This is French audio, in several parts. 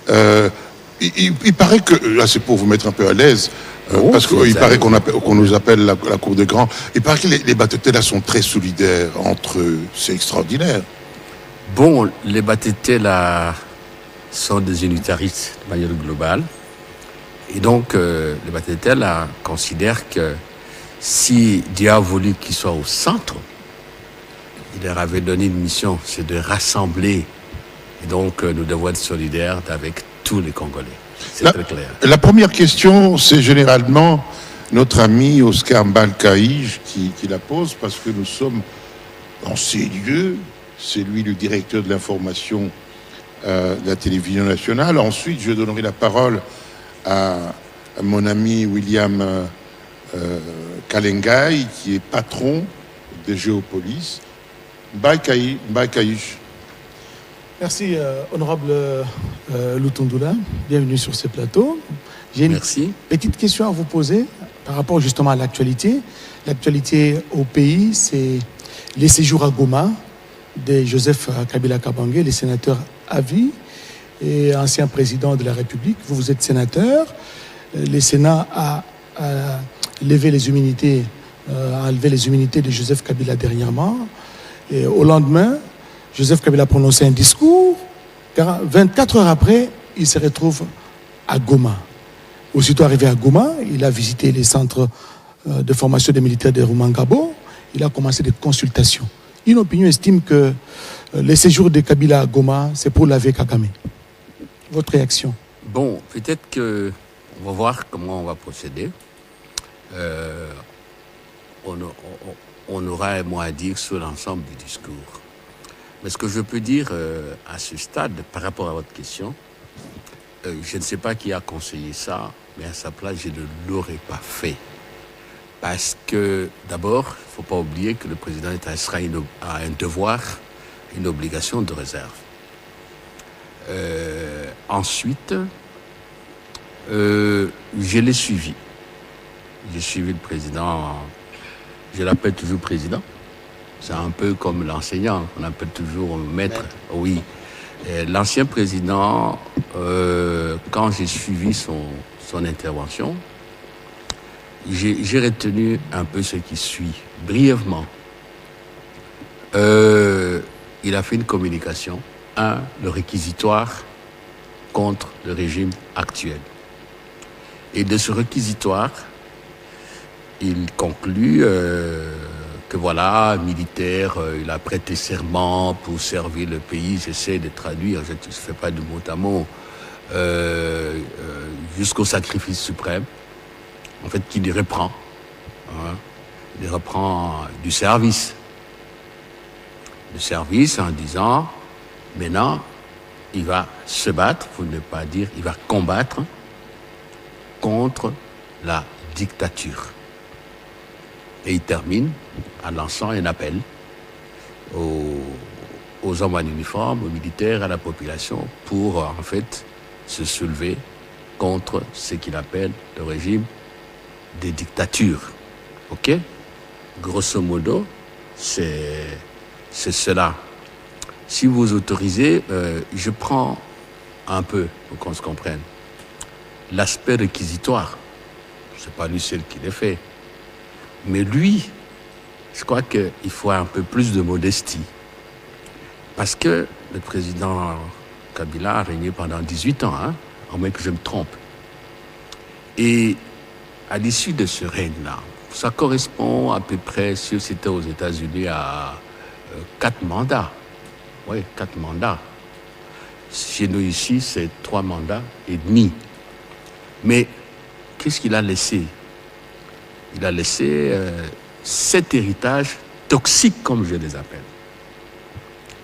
Il paraît que, là c'est pour vous mettre un peu à l'aise, parce qu'il paraît qu'on nous appelle la cour des grands, il paraît que les Batete là sont très solidaires entre eux, c'est extraordinaire. Bon, les Batete là sont des unitaristes de manière globale, et donc les Batete là considèrent que si Dieu a voulu qu'ils soient au centre, il leur avait donné une mission, c'est de rassembler. Et donc, nous devons être solidaires avec tous les Congolais. C'est très clair. La première question, c'est généralement notre ami Oscar Mbalkaïj qui la pose, parce que nous sommes dans ces lieux. C'est lui le directeur de l'information de la télévision nationale. Ensuite, je donnerai la parole à mon ami William Kalengai, qui est patron de Géopolis. Mbalkaïj. Merci, honorable Lutundula. Bienvenue sur ce plateau. J'ai une petite question à vous poser par rapport justement à l'actualité. L'actualité au pays, c'est les séjours à Goma de Joseph Kabila Kabange, le sénateur à vie et ancien président de la République. Vous êtes sénateur. Le Sénat a levé les immunités, a enlevé les immunités de Joseph Kabila dernièrement. Et au lendemain, Joseph Kabila a prononcé un discours, car 24 heures après, il se retrouve à Goma. Aussitôt arrivé à Goma, il a visité les centres de formation des militaires de Rumangabo. Il a commencé des consultations. Une opinion estime que les séjours de Kabila à Goma, c'est pour laver Kagame. Votre réaction? Bon, peut-être qu'on va voir comment on va procéder. On aura un mot à dire sur l'ensemble du discours. Mais ce que je peux dire à ce stade, par rapport à votre question, je ne sais pas qui a conseillé ça, mais à sa place, je ne l'aurais pas fait. Parce que, d'abord, il ne faut pas oublier que le président d'Israël a un devoir, une obligation de réserve. Ensuite, je l'ai suivi. J'ai suivi le président, je l'appelle toujours président. C'est un peu comme l'enseignant, on appelle toujours maître. Oui. L'ancien président, quand j'ai suivi son intervention, j'ai retenu un peu ce qui suit, brièvement. Il a fait une communication. Le réquisitoire contre le régime actuel. Et de ce réquisitoire, il conclut que voilà, militaire, il a prêté serment pour servir le pays. J'essaie de traduire, je ne fais pas de mot à mot, jusqu'au sacrifice suprême. En fait, qu'il y reprend. Il reprend du service. Du service en disant, maintenant, il va se battre, pour ne pas dire, il va combattre contre la dictature. Et il termine en lançant un appel aux hommes en uniforme, aux militaires, à la population, pour en fait se soulever contre ce qu'il appelle le régime des dictatures. Ok? Grosso modo, c'est cela. Si vous autorisez, je prends un peu, pour qu'on se comprenne, l'aspect réquisitoire. C'est pas lui seul qui l'a fait. Mais lui, je crois qu'il faut un peu plus de modestie. Parce que le président Kabila a régné pendant 18 ans, à moins que je me trompe. Et à l'issue de ce règne-là, ça correspond à peu près, si c'était aux États-Unis, à 4 mandats. Oui, 4 mandats. Chez nous ici, c'est 3 mandats et demi. Mais qu'est-ce qu'il a laissé? Il a laissé 7 héritages toxiques, comme je les appelle.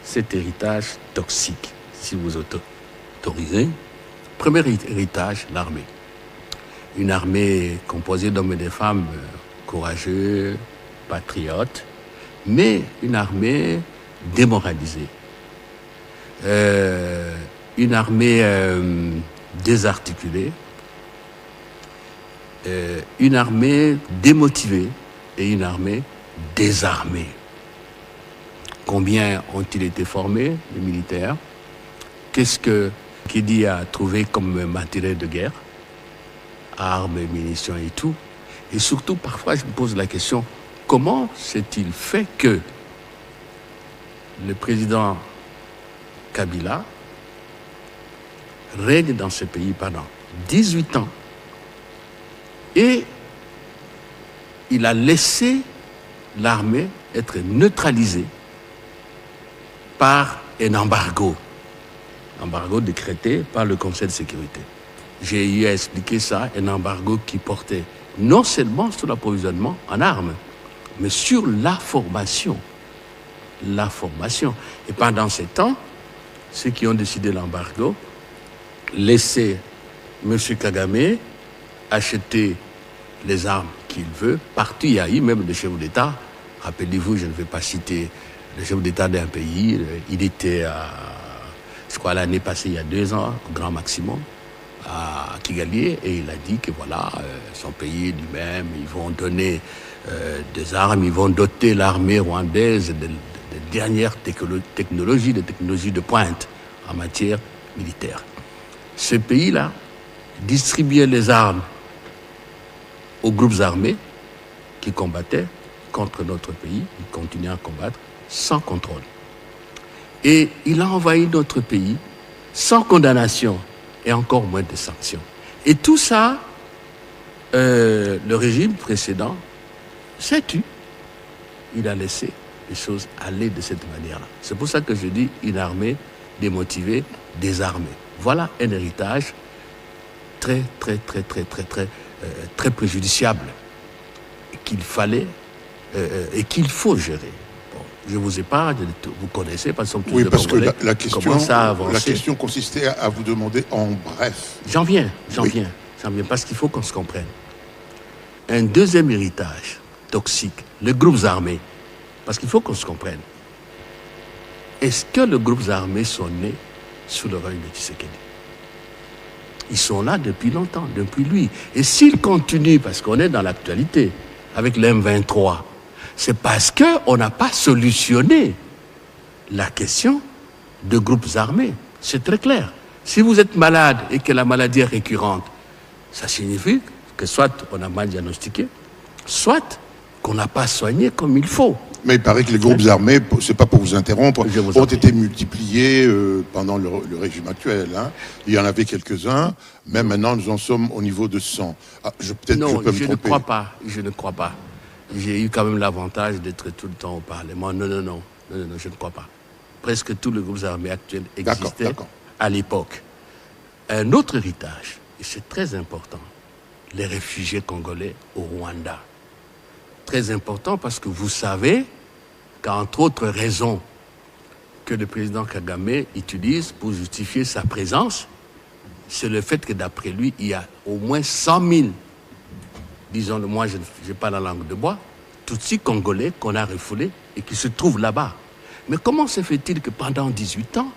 7 héritages toxiques, si vous autorisez. Premier héritage, l'armée. Une armée composée d'hommes et de femmes courageux, patriotes, mais une armée démoralisée. Une armée désarticulée, une armée démotivée et une armée désarmée. Combien ont-ils été formés, les militaires? Qu'est-ce que Tshisekedi a trouvé comme matériel de guerre, armes, munitions et tout. Et surtout, parfois, je me pose la question, comment s'est-il fait que le président Kabila règne dans ce pays pendant 18 ans et il a laissé l'armée être neutralisée par un embargo décrété par le Conseil de sécurité. J'ai eu à expliquer ça, un embargo qui portait non seulement sur l'approvisionnement en armes, mais sur la formation. La formation. Et pendant ce temps, ceux qui ont décidé l'embargo laissaient M. Kagame acheter les armes qu'il veut. Partout, il y a eu même des chefs d'État. Rappelez-vous, je ne vais pas citer le chef d'État d'un pays. Il était, je crois, l'année passée, il y a 2 ans, au grand maximum, à Kigali, et il a dit que voilà, son pays lui-même, ils vont donner des armes, ils vont doter l'armée rwandaise de dernières technologies, de technologies de pointe en matière militaire. Ce pays-là distribuait les armes aux groupes armés qui combattaient contre notre pays, ils continuaient à combattre sans contrôle. Et il a envahi notre pays sans condamnation et encore moins de sanctions. Et tout ça, le régime précédent s'est tu. Il a laissé les choses aller de cette manière-là. C'est pour ça que je dis une armée démotivée, désarmée. Voilà un héritage très préjudiciable qu'il fallait et qu'il faut gérer. Bon, je vous épargne, vous connaissez, parce que oui, parce que la question consistait à vous demander en bref. J'en viens, parce qu'il faut qu'on se comprenne. Un deuxième héritage toxique, les groupes armés, parce qu'il faut qu'on se comprenne. Est-ce que les groupes armés sont nés sous le règne de Tshisekedi? Ils sont là depuis longtemps, depuis lui. Et s'ils continuent, parce qu'on est dans l'actualité, avec l'M23, c'est parce qu'on n'a pas solutionné la question de groupes armés. C'est très clair. Si vous êtes malade et que la maladie est récurrente, ça signifie que soit on a mal diagnostiqué, soit qu'on n'a pas soigné comme il faut. Mais il paraît que les groupes armés, c'est pas pour vous interrompre, ont été multipliés pendant le régime actuel. Hein. Il y en avait quelques-uns, mais maintenant nous en sommes au niveau de 100. Ah, je peux me tromper. Je ne crois pas. J'ai eu quand même l'avantage d'être tout le temps au Parlement. Non, je ne crois pas. Presque tous les groupes armés actuels existaient à l'époque. Un autre héritage, et c'est très important, les réfugiés congolais au Rwanda. Très important parce que vous savez qu'entre autres raisons que le président Kagame utilise pour justifier sa présence, c'est le fait que d'après lui, il y a au moins 100 000, disons-le, moi je n'ai pas la langue de bois, Tutsis congolais qu'on a refoulés et qui se trouvent là-bas. Mais comment se fait-il que pendant 18 ans,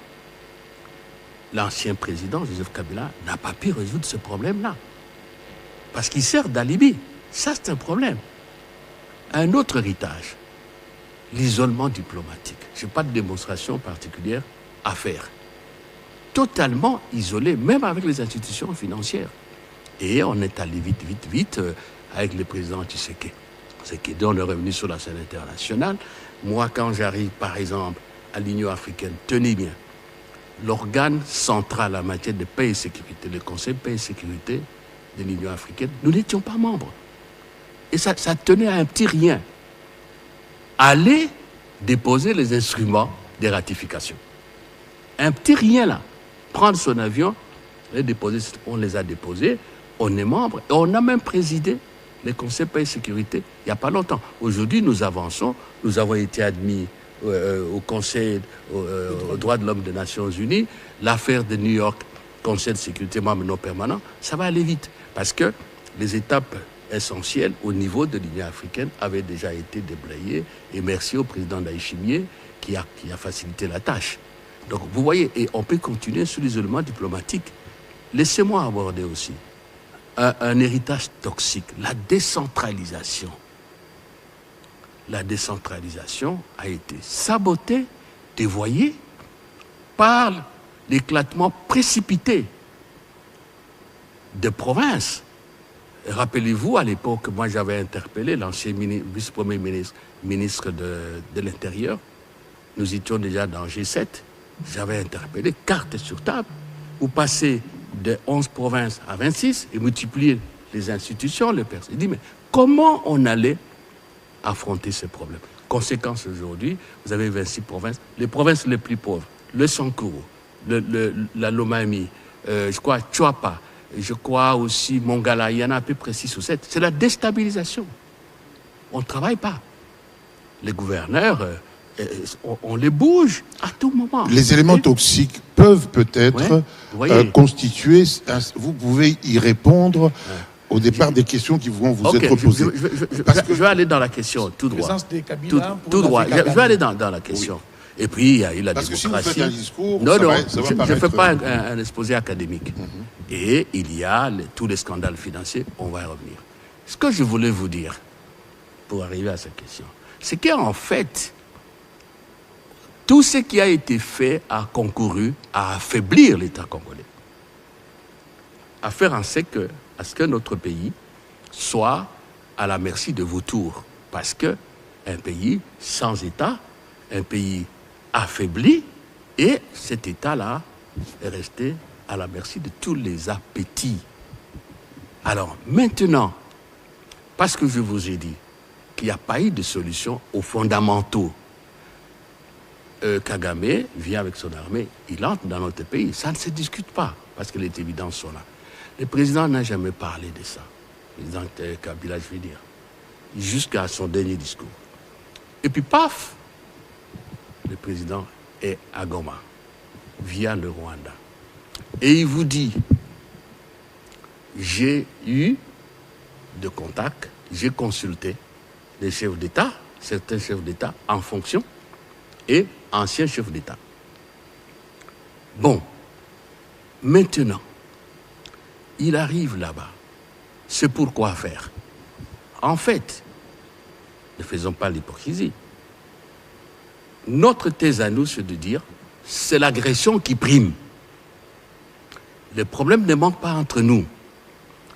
l'ancien président Joseph Kabila n'a pas pu résoudre ce problème-là? Parce qu'il sert d'alibi. Ça, c'est un problème. Un autre héritage, l'isolement diplomatique. Je n'ai pas de démonstration particulière à faire. Totalement isolé, même avec les institutions financières. Et on est allé vite avec le président Tshisekedi. On est revenu sur la scène internationale. Moi, quand j'arrive, par exemple, à l'Union africaine, tenez bien, l'organe central en matière de paix et sécurité, le Conseil paix et sécurité de l'Union africaine, nous n'étions pas membres. Et ça tenait à un petit rien. Aller déposer les instruments de ratification. Un petit rien là. Prendre son avion, les déposer, on les a déposés, on est membre, et on a même présidé les conseils paix et sécurité il n'y a pas longtemps. Aujourd'hui, nous avançons, nous avons été admis au Conseil aux droits de l'homme des Nations Unies, l'affaire de New York, Conseil de sécurité membre non permanent, ça va aller vite, parce que les étapes essentielles au niveau de l'Union africaine avaient déjà été déblayées, et merci au président Ndayishimiye qui a facilité la tâche. Donc vous voyez, et on peut continuer sur l'isolement diplomatique. Laissez-moi aborder aussi un héritage toxique, la décentralisation. La décentralisation a été sabotée, dévoyée par l'éclatement précipité de provinces. Rappelez-vous, à l'époque, moi j'avais interpellé l'ancien vice-premier ministre de l'Intérieur. Nous étions déjà dans G7. J'avais interpellé, carte sur table. Vous passez de 11 provinces à 26 et multipliez les institutions, les personnes. Il dit, mais comment on allait affronter ces problèmes? Conséquence aujourd'hui, vous avez 26 provinces. Les provinces les plus pauvres, le Sankuru, la Lomami, je crois Chuapa, je crois aussi Mongala, il y en a à peu près 6 ou 7. C'est la déstabilisation. On ne travaille pas. Les gouverneurs, on les bouge à tout moment. Les éléments toxiques peuvent peut-être constituer... Vous pouvez y répondre au départ des questions qui vont vous être posées. Je vais aller dans la question, tout droit. Tout droit. Je vais aller dans la question. Oui. Et puis, il y a eu la démocratie. Parce que si vous faites un discours, non, je ne fais pas un exposé académique. Et il y a tous les scandales financiers, on va y revenir. Ce que je voulais vous dire, pour arriver à cette question, c'est qu'en fait, tout ce qui a été fait a concouru à affaiblir l'État congolais. À faire en sorte à ce que notre pays soit à la merci de vautours. Parce qu'un pays sans État, un pays affaibli, et cet État-là est resté à la merci de tous les appétits. Alors maintenant, parce que je vous ai dit qu'il n'y a pas eu de solution aux fondamentaux, Kagame vient avec son armée, il entre dans notre pays, ça ne se discute pas, parce que les évidences sont là. Le président n'a jamais parlé de ça, le président Kabila, je veux dire, jusqu'à son dernier discours. Et puis paf, le président est à Goma, via le Rwanda. Et il vous dit, j'ai eu de contacts, j'ai consulté les chefs d'État, certains chefs d'État en fonction et anciens chefs d'État. Bon, maintenant, il arrive là-bas. C'est pour quoi faire? En fait, ne faisons pas l'hypocrisie. Notre thèse à nous, c'est de dire, c'est l'agression qui prime. Le problème ne manque pas entre nous.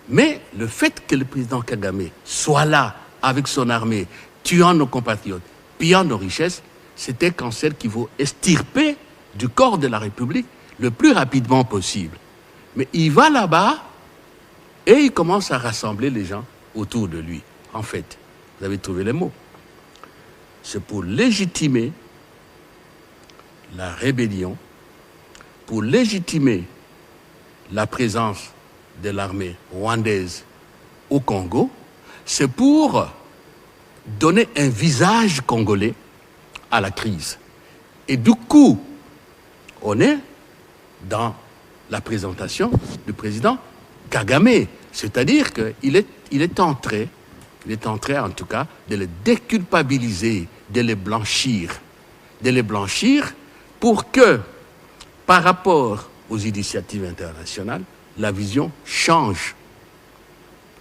Mais le fait que le président Kagame soit là avec son armée, tuant nos compatriotes, pillant nos richesses, c'est un cancer qu'il faut extirper du corps de la République le plus rapidement possible. Mais il va là-bas et il commence à rassembler les gens autour de lui. En fait, vous avez trouvé les mots. C'est pour légitimer la rébellion, pour légitimer la présence de l'armée rwandaise au Congo, c'est pour donner un visage congolais à la crise. Et du coup, on est dans la présentation du président Kagame. C'est-à-dire qu'il est entré en tout cas de les déculpabiliser, de les blanchir pour que, par rapport aux initiatives internationales, la vision change.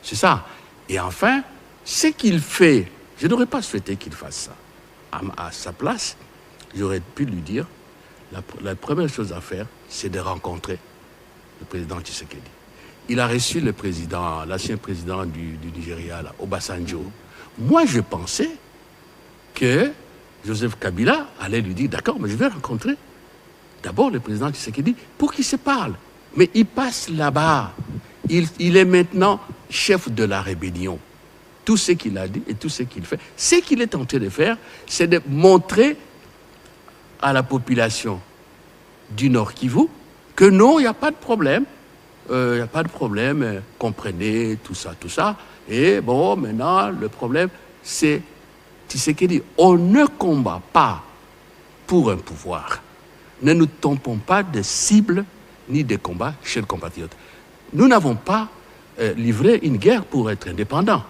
C'est ça. Et enfin, ce qu'il fait, je n'aurais pas souhaité qu'il fasse ça. À sa place, j'aurais pu lui dire, la première chose à faire, c'est de rencontrer le président Tshisekedi. Il a reçu l'ancien président du Nigeria, là, Obasanjo. Moi, je pensais que Joseph Kabila allait lui dire, d'accord, mais je vais rencontrer d'abord le président Tshisekedi pour qu'il se parle. Mais il passe là-bas. Il est maintenant chef de la rébellion. Tout ce qu'il a dit et tout ce qu'il fait, ce qu'il est tenté de faire, c'est de montrer à la population du Nord Kivu que non, il n'y a pas de problème. Il n'y a pas de problème, comprenez, tout ça. Et bon, maintenant, le problème, c'est Tshisekedi. On ne combat pas pour un pouvoir. Ne nous tombons pas de cibles ni de combats chez le compatriote. Nous n'avons pas livré une guerre pour être indépendants.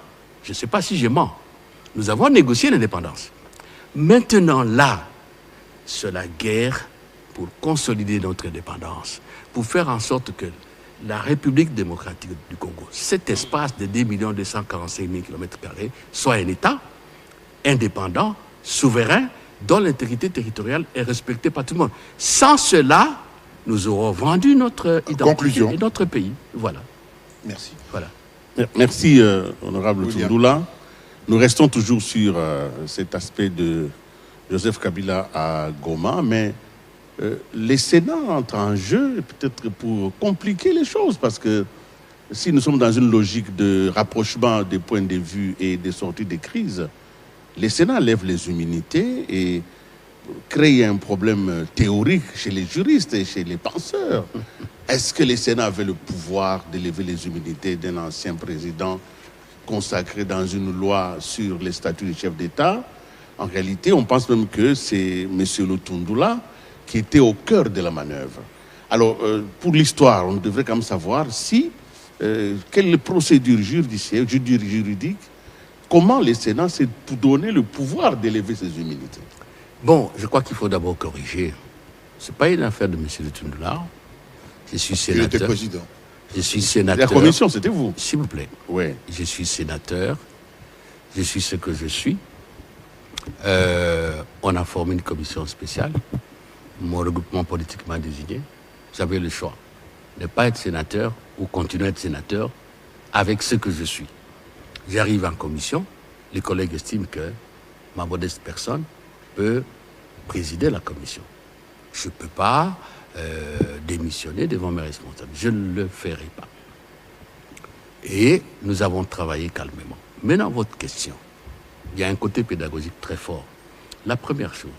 Je ne sais pas si je mens. Nous avons négocié l'indépendance. Maintenant, là, c'est la guerre pour consolider notre indépendance, pour faire en sorte que la République démocratique du Congo, cet espace de 2 245 000 km², soit un État indépendant, souverain, dont l'intégrité territoriale est respectée par tout le monde. Sans cela, nous aurons vendu notre identité et notre pays. Voilà. Merci. Voilà. Merci, honorable Tundoula. Nous restons toujours sur cet aspect de Joseph Kabila à Goma, mais les Sénats entrent en jeu peut-être pour compliquer les choses, parce que si nous sommes dans une logique de rapprochement des points de vue et des sorties de crise, les Sénats lèvent les immunités et créent un problème théorique chez les juristes et chez les penseurs. Est-ce que les Sénats avaient le pouvoir de lever les immunités d'un ancien président consacré dans une loi sur les statuts du chef d'État? En réalité, on pense même que c'est M. Lutundoula qui était au cœur de la manœuvre. Alors, pour l'histoire, on devrait quand même savoir si, quelle procédure juridique, comment le Sénat s'est donné le pouvoir d'élever ses immunités. Bon, je crois qu'il faut d'abord corriger. Ce n'est pas une affaire de M. Lutundoula. Je suis sénateur. Il était président. Je suis sénateur. La commission, c'était vous. S'il vous plaît. Oui. Je suis sénateur. Je suis ce que je suis. On a formé une commission spéciale. Mon regroupement politique m'a désigné. J'avais le choix de ne pas être sénateur ou continuer à être sénateur avec ce que je suis. J'arrive en commission. Les collègues estiment que ma modeste personne peut présider la commission. Je ne peux pas démissionner devant mes responsables. Je ne le ferai pas. Et nous avons travaillé calmement. Maintenant, votre question. Il y a un côté pédagogique très fort. La première chose,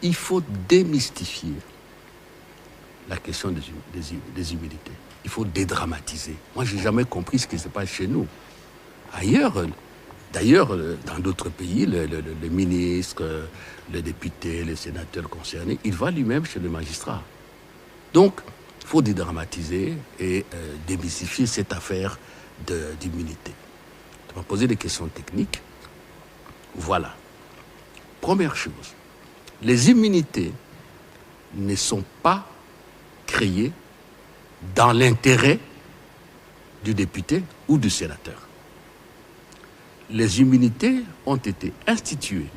il faut démystifier la question des immunités. Il faut dédramatiser. Moi, je n'ai jamais compris ce qui se passe chez nous. Ailleurs, d'ailleurs, dans d'autres pays, le ministre, le député, le sénateur concerné, il va lui-même chez le magistrat. Donc, il faut dédramatiser et démystifier cette affaire d'immunité. Tu m'as posé des questions techniques. Voilà. Première chose, les immunités ne sont pas créées dans l'intérêt du député ou du sénateur. Les immunités ont été instituées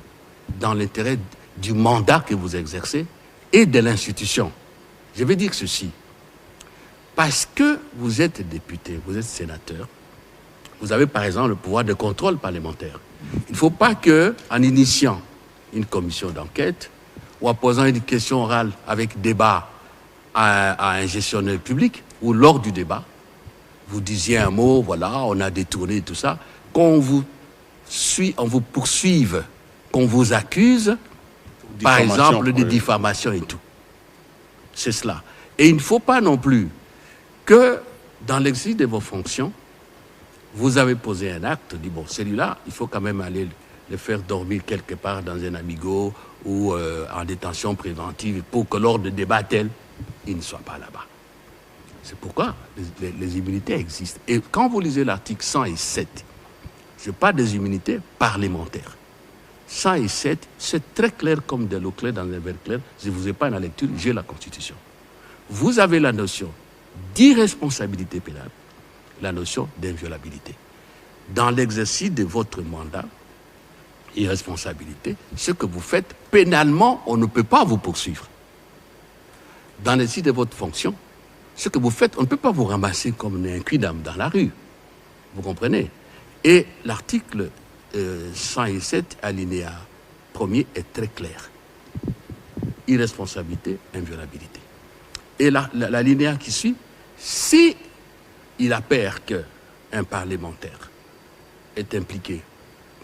dans l'intérêt du mandat que vous exercez et de l'institution. Je vais dire ceci. Parce que vous êtes député, vous êtes sénateur, vous avez par exemple le pouvoir de contrôle parlementaire. Il ne faut pas qu'en initiant une commission d'enquête ou en posant une question orale avec débat à un gestionnaire public ou lors du débat, vous disiez un mot, voilà, on a détourné tout ça, qu'on vous poursuive, qu'on vous accuse, par exemple, de diffamation et tout. C'est cela. Et il ne faut pas non plus que, dans l'exercice de vos fonctions, vous avez posé un acte, dit bon, celui-là, il faut quand même aller le faire dormir quelque part dans un amigo ou en détention préventive pour que lors de débat tel, il ne soit pas là-bas. C'est pourquoi les immunités existent. Et quand vous lisez l'article 107, je parle des immunités parlementaires. 107, c'est très clair comme de l'eau claire dans un verre clair. Je ne vous ai pas la lecture, j'ai la Constitution. Vous avez la notion d'irresponsabilité pénale, la notion d'inviolabilité. Dans l'exercice de votre mandat, irresponsabilité, ce que vous faites pénalement, on ne peut pas vous poursuivre. Dans l'exercice de votre fonction, ce que vous faites, on ne peut pas vous ramasser comme un quidam dans la rue. Vous comprenez? Et l'article 107, alinéa 1er, est très clair. Irresponsabilité, inviolabilité. Et l'alinéa qui suit, si il appert qu'un parlementaire est impliqué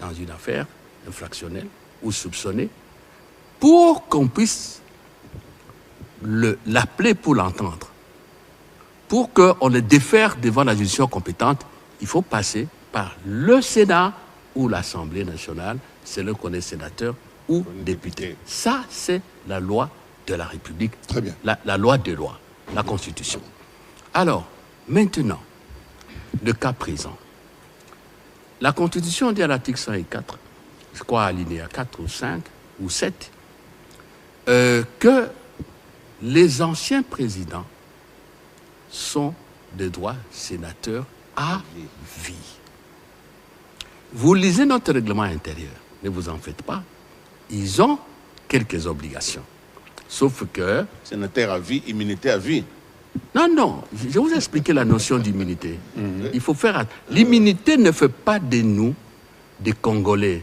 dans une affaire infractionnelle ou soupçonnée, pour qu'on puisse l'appeler pour l'entendre, pour qu'on le défère devant la juridiction compétente, il faut passer par le Sénat ou l'Assemblée nationale, selon qu'on est sénateur ou député. Ça, c'est la loi de la République. Très bien. La loi des lois, la Constitution. Alors, maintenant, le cas présent. La Constitution dit à l'article 104, je crois à l'alinéa 4 ou 5 ou 7, que les anciens présidents sont de droit sénateur à vie. Vous lisez notre règlement intérieur, ne vous en faites pas, ils ont quelques obligations. Sauf que... Sénateur à vie, immunité à vie. Non, je vais vous expliquer la notion d'immunité. Il faut faire... L'immunité ne fait pas de nous des Congolais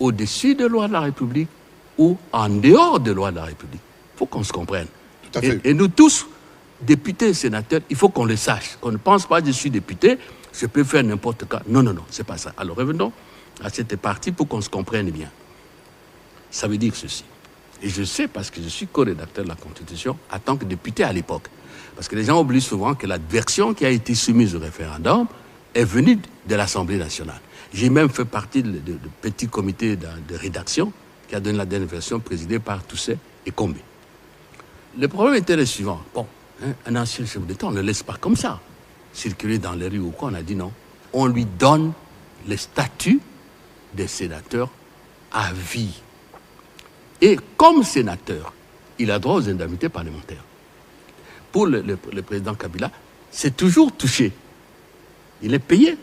au-dessus des lois de la République ou en dehors des lois de la République. Il faut qu'on se comprenne. Tout à fait. Et nous tous, députés et sénateurs, il faut qu'on le sache. Qu'on ne pense pas, je suis député, je peux faire n'importe quoi. Non, c'est pas ça. Alors revenons à cette partie pour qu'on se comprenne bien. Ça veut dire ceci. Et je sais parce que je suis co-rédacteur de la Constitution en tant que député à l'époque. Parce que les gens oublient souvent que la version qui a été soumise au référendum est venue de l'Assemblée nationale. J'ai même fait partie de petit comité de rédaction qui a donné la dernière version présidée par Toussaint et Combé. Le problème était le suivant. Bon, un ancien chef d'État, on ne le laisse pas comme ça circuler dans les rues ou quoi. On a dit non. On lui donne le statut de sénateur à vie. Et comme sénateur, il a droit aux indemnités parlementaires. Pour le président Kabila, c'est toujours touché. Il est payé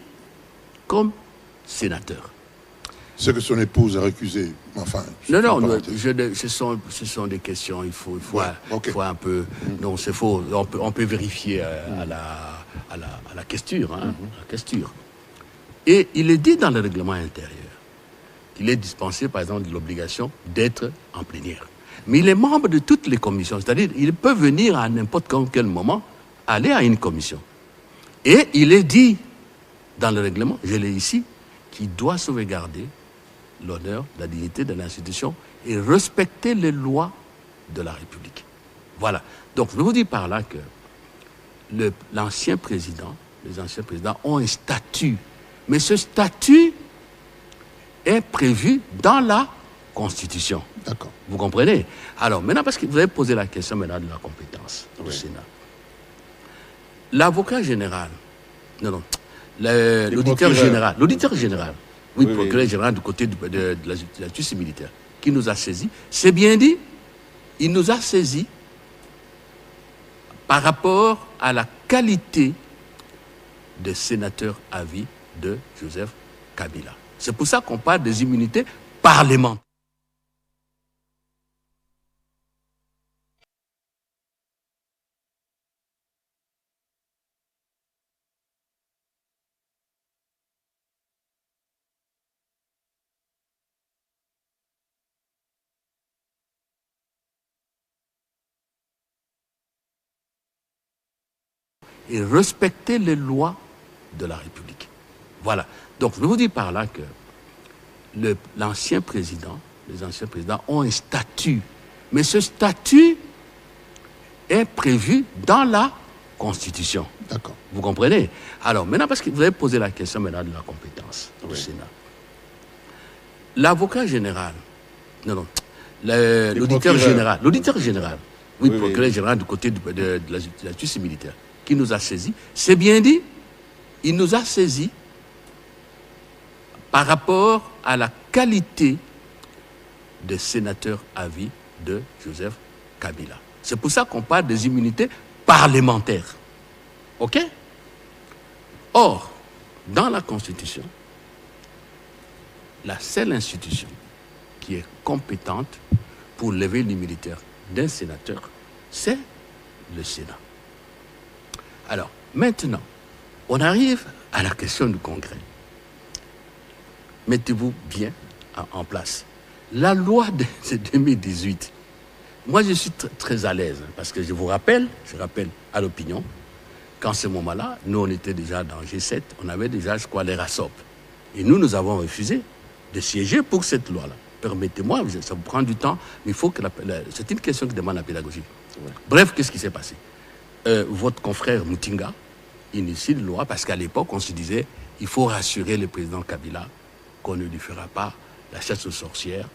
comme sénateur. Ce que son épouse a récusé. Enfin, non, ce sont des questions. Il faut un peu. Non, c'est faux. On peut vérifier à la questure. La questure. Et il est dit dans le règlement intérieur qu'il est dispensé, par exemple, de l'obligation d'être en plénière. Mais il est membre de toutes les commissions. C'est-à-dire, il peut venir à n'importe quel moment aller à une commission. Et il est dit dans le règlement, je l'ai ici, qu'il doit sauvegarder l'honneur, la dignité de l'institution et respecter les lois de la République. Voilà. Donc, je vous dis par là que les anciens présidents ont un statut. Mais ce statut est prévu dans la Constitution. D'accord. Vous comprenez? Alors, maintenant, parce que vous avez posé la question maintenant de la compétence du Sénat. L'avocat général, l'auditeur général, procureur général du côté de la justice militaire, qui nous a saisis, c'est bien dit, il nous a saisis par rapport à la qualité de sénateur à vie de Joseph Kabila. C'est pour ça qu'on parle des immunités parlementaires. Et respecter les lois de la République. Voilà. Donc, je vous dis par là que les anciens présidents ont un statut. Mais ce statut est prévu dans la Constitution. D'accord. Vous comprenez? Alors, maintenant, parce que vous avez posé la question maintenant de la compétence du Sénat. L'avocat général, l'auditeur général, procureur général du côté de la justice militaire, qui nous a saisis, c'est bien dit, il nous a saisis par rapport à la qualité de sénateur à vie de Joseph Kabila. C'est pour ça qu'on parle des immunités parlementaires. OK? Or, dans la Constitution, la seule institution qui est compétente pour lever l'immunité d'un sénateur, c'est le Sénat. Alors, maintenant, on arrive à la question du Congrès. Mettez-vous bien en place. La loi de 2018, moi je suis très à l'aise, parce que je rappelle à l'opinion, qu'en ce moment-là, nous on était déjà dans G7, on avait déjà, je crois, les RASOP. Et nous avons refusé de siéger pour cette loi-là. Permettez-moi, ça vous prend du temps, mais il faut que c'est une question qui demande la pédagogie. Ouais. Bref, qu'est-ce qui s'est passé? Votre confrère Moutinga initie une loi parce qu'à l'époque, on se disait il faut rassurer le président Kabila qu'on ne lui fera pas la chasse aux sorcières